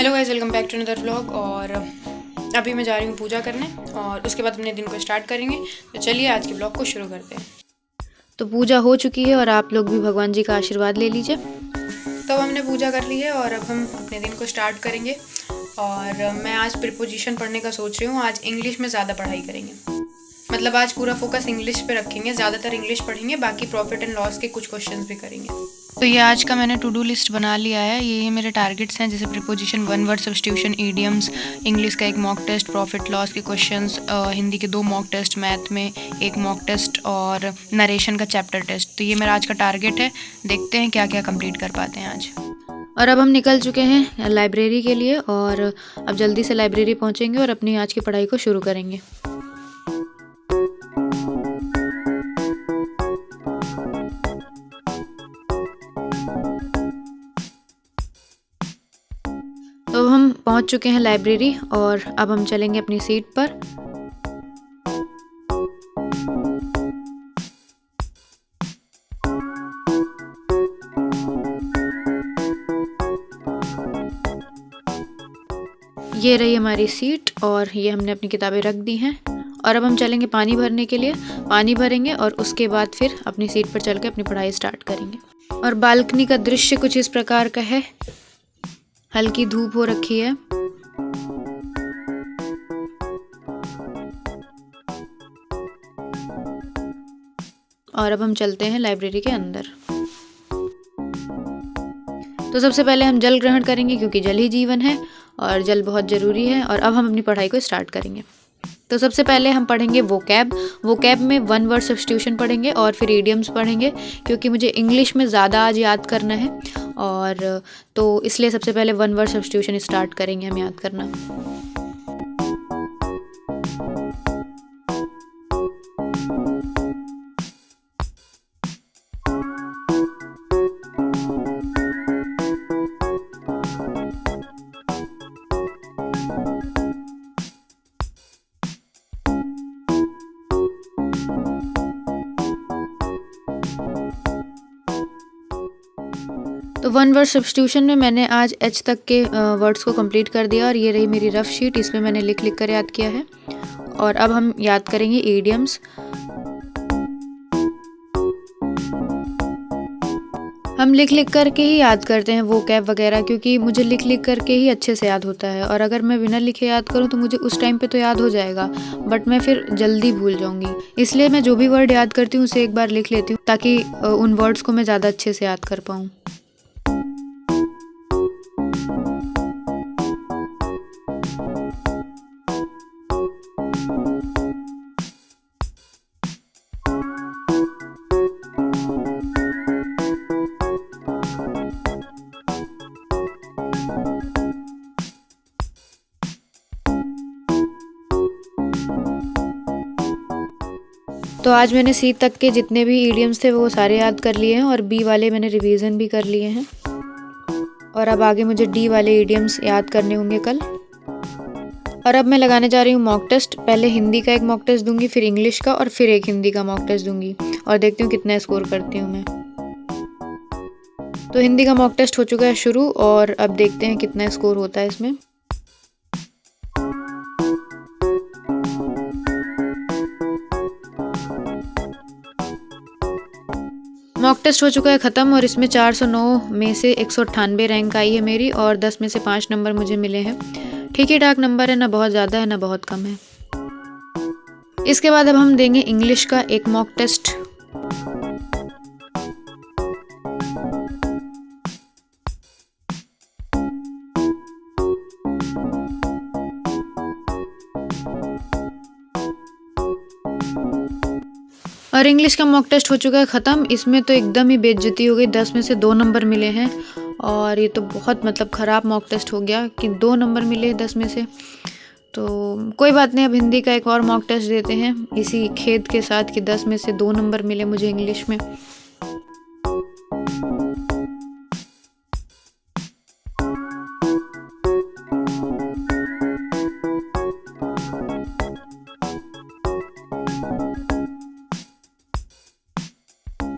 Hello guys, welcome back to another vlog. और अभी मैं जा रही हूँ पूजा करने और उसके बाद अपने दिन को स्टार्ट करेंगे। तो चलिए आज के ब्लॉग को शुरू करते हैं। तो पूजा हो चुकी है और आप लोग भी भगवान जी का आशीर्वाद ले लीजिए। तो अब हमने पूजा कर ली है और अब हम अपने दिन को स्टार्ट करेंगे। और मैं आज प्रीपोजिशन पढ़ने का सोच रही हूँ। आज इंग्लिश में ज़्यादा पढ़ाई करेंगे, मतलब आज पूरा फोकस इंग्लिश पे रखेंगे, ज़्यादातर इंग्लिश पढ़ेंगे, बाकी प्रॉफिट एंड लॉस के कुछ क्वेश्चंस भी करेंगे। तो ये आज का मैंने टू डू लिस्ट बना लिया है। ये मेरे टारगेट्स हैं, जैसे preposition, one word substitution, idioms, English का एक मॉक टेस्ट, प्रॉफिट लॉस के क्वेश्चंस, हिंदी के 2 मॉक टेस्ट, मैथ में 1 मॉक टेस्ट और नरेशन का चैप्टर टेस्ट। तो ये मेरा आज का टारगेट है। देखते हैं क्या क्या कंप्लीट कर पाते हैं आज। और अब हम निकल चुके हैं लाइब्रेरी के लिए और अब जल्दी से लाइब्रेरी पहुँचेंगे और अपनी आज की पढ़ाई को शुरू करेंगे। तो अब हम पहुंच चुके हैं लाइब्रेरी और अब हम चलेंगे अपनी सीट पर। ये रही हमारी सीट और ये हमने अपनी किताबें रख दी हैं। और अब हम चलेंगे पानी भरने के लिए। पानी भरेंगे और उसके बाद फिर अपनी सीट पर चल के अपनी पढ़ाई स्टार्ट करेंगे। और बालकनी का दृश्य कुछ इस प्रकार का है। हल्की धूप हो रखी है। और अब हम चलते हैं लाइब्रेरी के अंदर। तो सबसे पहले हम जल ग्रहण करेंगे क्योंकि जल ही जीवन है और जल बहुत ज़रूरी है। और अब हम अपनी पढ़ाई को स्टार्ट करेंगे। तो सबसे पहले हम पढ़ेंगे वोकैब में 1 वर्ड सब्स्टिट्यूशन पढ़ेंगे और फिर इडियम्स पढ़ेंगे, क्योंकि मुझे इंग्लिश में ज़्यादा आज याद करना है। और तो इसलिए सबसे पहले 1 वर्ड सब्स्टिट्यूशन स्टार्ट करेंगे हम याद करना। तो 1 वर्ड सब्स्टिट्यूशन में मैंने आज एच तक के वर्ड्स को कंप्लीट कर दिया और ये रही मेरी रफ शीट, इसमें मैंने लिख लिख कर याद किया है। और अब हम याद करेंगे ईडियम्स। हम लिख लिख करके ही याद करते हैं वोकैब वगैरह, क्योंकि मुझे लिख लिख करके ही अच्छे से याद होता है। और अगर मैं बिना लिखे याद करूं तो मुझे उस टाइम पे तो याद हो जाएगा, बट मैं फिर जल्दी भूल जाऊंगी। इसलिए मैं जो भी वर्ड याद करती हूँ उसे एक बार लिख लेती हूँ, ताकि उन वर्ड्स को मैं ज़्यादा अच्छे से याद कर पाऊँ। तो आज मैंने सी तक के जितने भी ईडियम्स थे वो सारे याद कर लिए हैं और बी वाले मैंने रिवीजन भी कर लिए हैं। और अब आगे मुझे डी वाले ईडियम्स याद करने होंगे कल। और अब मैं लगाने जा रही हूँ मॉक टेस्ट। पहले हिंदी का एक मॉक टेस्ट दूंगी, फिर इंग्लिश का और फिर एक हिंदी का मॉक टेस्ट दूंगी और देखती हूँ कितना स्कोर करती हूँ मैं। तो हिंदी का मॉक टेस्ट हो चुका है शुरू और अब देखते हैं कितना स्कोर होता है इसमें। मॉक टेस्ट हो चुका है ख़त्म और इसमें 409 में से 198 रैंक आई है मेरी और 10 में से 5 नंबर मुझे मिले हैं। ठीक ही ठाक नंबर है, ना बहुत ज़्यादा है ना बहुत कम है। इसके बाद अब हम देंगे इंग्लिश का एक मॉक टेस्ट। और इंग्लिश का मॉक टेस्ट हो चुका है ख़त्म। इसमें तो एकदम ही बेइज्जती हो गई, 10 में से 2 नंबर मिले हैं और ये तो बहुत मतलब ख़राब मॉक टेस्ट हो गया कि 2 नंबर मिले 10 में से। तो कोई बात नहीं, अब हिंदी का एक और मॉक टेस्ट देते हैं इसी खेद के साथ कि 10 में से 2 नंबर मिले मुझे इंग्लिश में।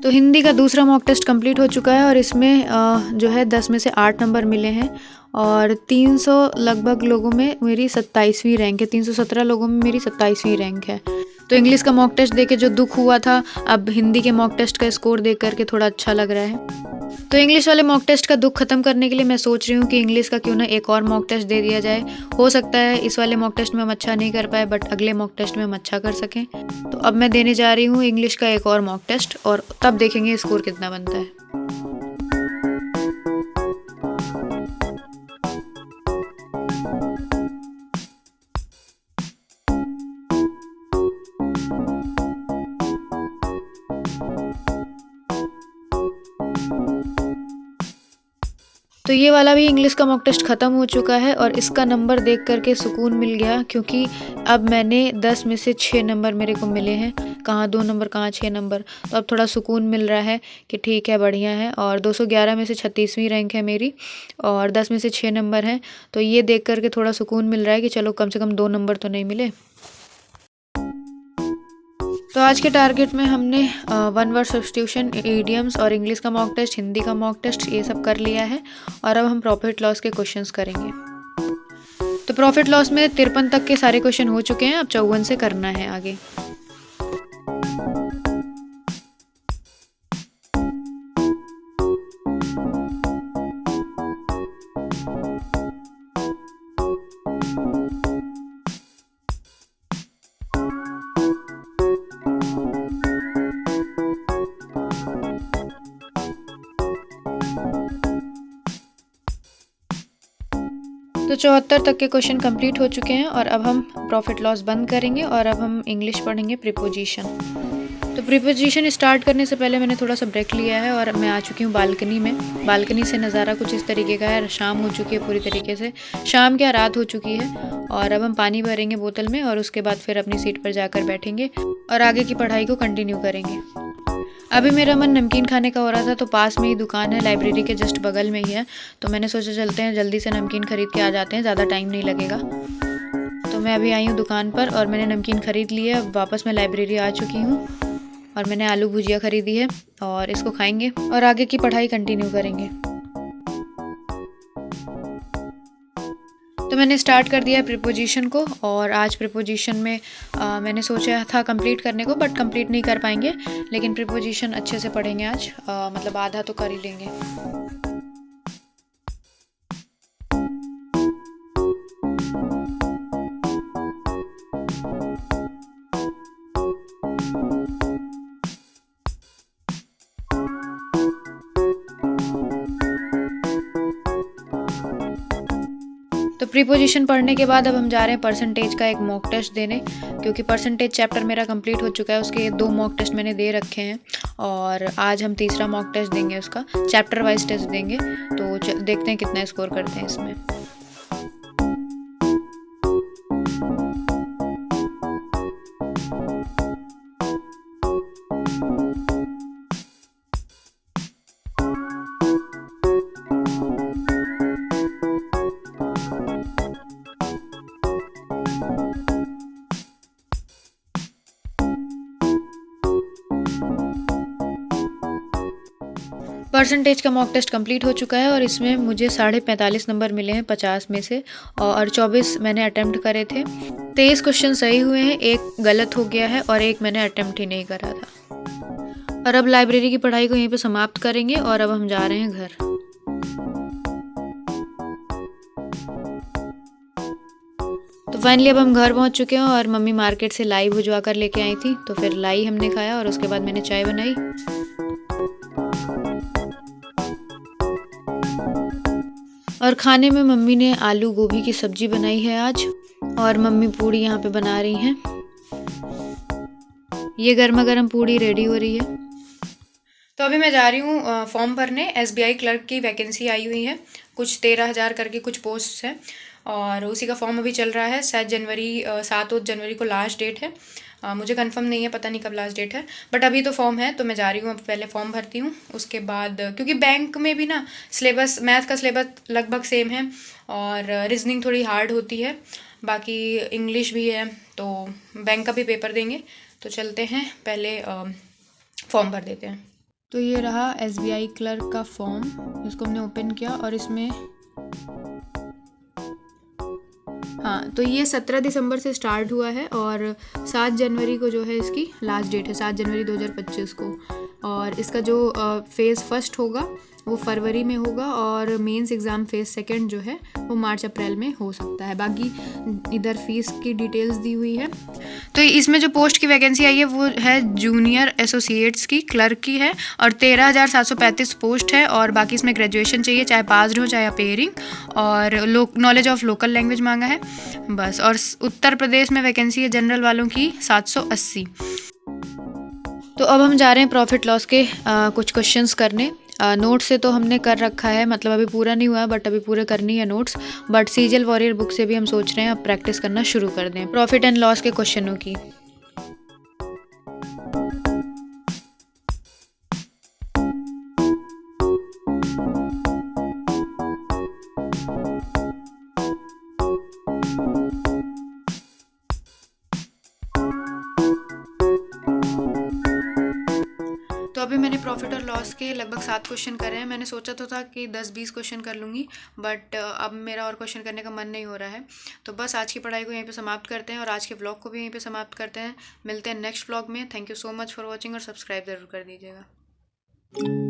तो तो हिंदी का दूसरा मॉक टेस्ट कंप्लीट हो चुका है और इसमें जो है 10 में से 8 नंबर मिले हैं और 300 लगभग लोगों में मेरी 27वीं रैंक है। 317 लोगों में मेरी 27वीं रैंक है। तो इंग्लिश का मॉक टेस्ट देके जो दुख हुआ था, अब हिंदी के मॉक टेस्ट का स्कोर देख करके थोड़ा अच्छा लग रहा है। तो इंग्लिश वाले मॉक टेस्ट का दुख खत्म करने के लिए मैं सोच रही हूँ कि इंग्लिश का क्यों ना एक और मॉक टेस्ट दे दिया जाए। हो सकता है इस वाले मॉक टेस्ट में हम अच्छा नहीं कर पाए, बट अगले मॉक टेस्ट में हम अच्छा कर सकें। तो अब मैं देने जा रही हूँ इंग्लिश का एक और मॉक टेस्ट और तब देखेंगे स्कोर कितना बनता है। तो ये वाला भी इंग्लिश का मॉक टेस्ट ख़त्म हो चुका है और इसका नंबर देख करके सुकून मिल गया, क्योंकि अब मैंने 10 में से 6 नंबर मेरे को मिले हैं। कहाँ 2 नंबर, कहाँ 6 नंबर। तो अब थोड़ा सुकून मिल रहा है कि ठीक है, बढ़िया है। और 211 में से 36वीं रैंक है मेरी और 10 में से 6 नंबर हैं। तो ये देख करके थोड़ा सुकून मिल रहा है कि चलो कम से कम 2 नंबर तो नहीं मिले। तो आज के टारगेट में हमने 1 वर्ड सब्स्टिट्यूशन, इडियम्स और इंग्लिश का मॉक टेस्ट, हिंदी का मॉक टेस्ट, ये सब कर लिया है। और अब हम प्रॉफिट लॉस के क्वेश्चंस करेंगे। तो प्रॉफिट लॉस में 53 तक के सारे क्वेश्चन हो चुके हैं, अब 54 से करना है आगे। तो 74 तक के क्वेश्चन कंप्लीट हो चुके हैं और अब हम प्रॉफिट लॉस बंद करेंगे और अब हम इंग्लिश पढ़ेंगे प्रीपोजिशन। तो प्रीपोजिशन स्टार्ट करने से पहले मैंने थोड़ा सा ब्रेक लिया है और मैं आ चुकी हूँ बालकनी में। बालकनी से नज़ारा कुछ इस तरीके का है। शाम हो चुकी है पूरी तरीके से, शाम क्या रात हो चुकी है। और अब हम पानी भरेंगे बोतल में और उसके बाद फिर अपनी सीट पर जाकर बैठेंगे और आगे की पढ़ाई को कंटिन्यू करेंगे। अभी मेरा मन नमकीन खाने का हो रहा था, तो पास में ही दुकान है, लाइब्रेरी के जस्ट बगल में ही है। तो मैंने सोचा चलते हैं, जल्दी से नमकीन खरीद के आ जाते हैं, ज़्यादा टाइम नहीं लगेगा। तो मैं अभी आई हूँ दुकान पर और मैंने नमकीन ख़रीद लिया। अब वापस मैं लाइब्रेरी आ चुकी हूँ और मैंने आलू भुजिया ख़रीदी है और इसको खाएंगे और आगे की पढ़ाई कंटिन्यू करेंगे। तो मैंने स्टार्ट कर दिया है प्रीपोजिशन को और आज प्रीपोजिशन में मैंने सोचा था कंप्लीट करने को, बट कंप्लीट नहीं कर पाएंगे, लेकिन प्रीपोजिशन अच्छे से पढ़ेंगे आज। मतलब आधा तो कर ही लेंगे। तो प्रीपोजिशन पढ़ने के बाद अब हम जा रहे हैं परसेंटेज का एक मॉक टेस्ट देने, क्योंकि परसेंटेज चैप्टर मेरा कंप्लीट हो चुका है। उसके 2 मॉक टेस्ट मैंने दे रखे हैं और आज हम तीसरा मॉक टेस्ट देंगे, उसका चैप्टर वाइज टेस्ट देंगे। तो देखते हैं कितना स्कोर करते हैं इसमें। परसेंटेज का मॉक टेस्ट कंप्लीट हो चुका है और इसमें मुझे 45.5 नंबर मिले हैं 50 में से और 24 मैंने अटेम्प्ट करे थे। 23 क्वेश्चन सही हुए हैं, एक गलत हो गया है और एक मैंने अटेम्प्ट ही नहीं करा था। और अब लाइब्रेरी की पढ़ाई को यहीं पे समाप्त करेंगे और अब हम जा रहे हैं घर। तो फाइनली अब हम घर पहुंच चुके हैं और मम्मी मार्केट से लाई भुजवा कर लेके आई थी, तो फिर लाई हमने खाया और उसके बाद मैंने चाय बनाई। और खाने में मम्मी ने आलू गोभी की सब्जी बनाई है आज और मम्मी पूड़ी यहाँ पे बना रही हैं। ये गर्मा गर्म पूड़ी रेडी हो रही है। तो अभी मैं जा रही हूँ फॉर्म भरने। SBI क्लर्क की वैकेंसी आई हुई है, कुछ 13,000 करके कुछ पोस्ट हैं और उसी का फॉर्म अभी चल रहा है। 7 जनवरी को लास्ट डेट है। मुझे कंफर्म नहीं है, पता नहीं कब लास्ट डेट है, बट अभी तो फॉर्म है। तो मैं जा रही हूँ, अब पहले फॉर्म भरती हूँ, उसके बाद क्योंकि बैंक में भी ना सिलेबस, मैथ का सिलेबस लगभग सेम है और रीजनिंग थोड़ी हार्ड होती है, बाकी इंग्लिश भी है, तो बैंक का भी पेपर देंगे। तो चलते हैं, पहले फॉर्म भर देते हैं। तो ये रहा SBI क्लर्क का फॉर्म, इसको हमने ओपन किया और इसमें हाँ, तो ये 17 दिसंबर से स्टार्ट हुआ है और 7 जनवरी को जो है इसकी लास्ट डेट है, 7 जनवरी 2025 को। और इसका जो फ़ेज़ फर्स्ट होगा वो फरवरी में होगा और मेंस एग्ज़ाम फ़ेज़ सेकंड जो है वो मार्च अप्रैल में हो सकता है। बाकी इधर फीस की डिटेल्स दी हुई है। तो इसमें जो पोस्ट की वैकेंसी आई है वो है जूनियर एसोसिएट्स की, क्लर्क की है और 13,735 पोस्ट है। और बाकी इसमें ग्रेजुएशन चाहिए, चाहे पास्ड हो चाहे अपेयरिंग, और नॉलेज ऑफ लोकल लैंग्वेज मांगा है बस। और उत्तर प्रदेश में वैकेंसी है जनरल वालों की 780। तो अब हम जा रहे हैं प्रॉफिट लॉस के कुछ क्वेश्चंस करने। नोट्स से तो हमने कर रखा है, मतलब अभी पूरा नहीं हुआ है बट अभी पूरे करनी है नोट्स। बट सीजल वॉरियर बुक से भी हम सोच रहे हैं अब प्रैक्टिस करना शुरू कर दें प्रॉफिट एंड लॉस के क्वेश्चनों की। तो अभी मैंने प्रॉफिट और लॉस के लगभग 7 क्वेश्चन करे हैं। मैंने सोचा तो था कि 10-20 क्वेश्चन कर लूँगी, बट अब मेरा और क्वेश्चन करने का मन नहीं हो रहा है। तो बस आज की पढ़ाई को यहीं पे समाप्त करते हैं और आज के व्लॉग को भी यहीं पे समाप्त करते हैं। मिलते हैं नेक्स्ट व्लॉग में। Thank you so much for watching और सब्सक्राइब ज़रूर कर दीजिएगा।